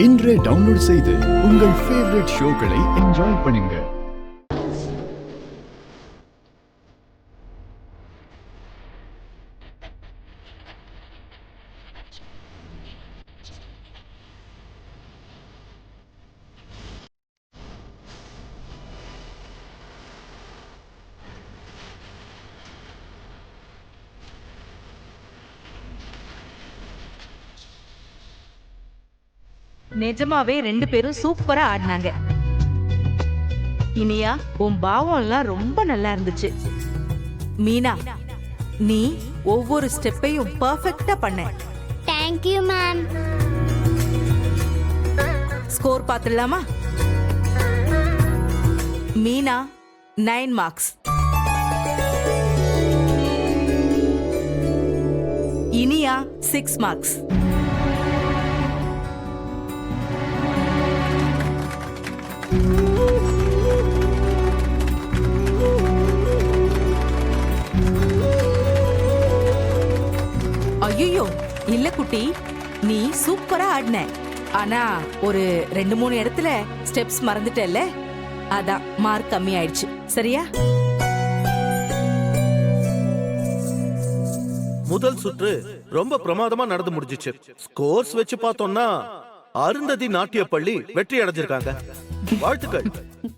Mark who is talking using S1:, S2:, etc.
S1: இன்றே டவுன்லோட் செய்து உங்கள் ஃபேவரட் ஷோக்களை என்ஜாய் பண்ணுங்க.
S2: நிஜமாவே ரெண்டு பேரும் சூப்பரா ஆடினாங்க. இனியா, உன் பாவம் எல்லாம் ரொம்ப நல்லா இருந்துச்சு. மீனா, நீ ஒவ்வொரு ஸ்டெப்பையும் பெர்ஃபெக்ட்டா பண்ண.
S3: Thank you, ma'am.
S2: ஸ்கோர் பாத்துடலாமா? மீனா 9 மார்க்ஸ், இனியா 6 மார்க்ஸ், ஐயோ இல்ல குட்டி, நீ சூப்பரா ஆடின. ஆனா ஒரு 2-3 இடத்துல ஸ்டெப்ஸ் மறந்துட்டல்ல, அதான் மார்க் கம்மி ஆயிடுச்சு. சரியா?
S4: முதல் சுற்று ரொம்ப பிரமாதமா நடந்து முடிஞ்சிச்சு. ஸ்கோர்ஸ் வச்சு பார்த்தோம்னா அருந்ததி நாட்டிய பள்ளி வெற்றி அடைஞ்சிருக்காங்க. வாழ்த்துக்கள்.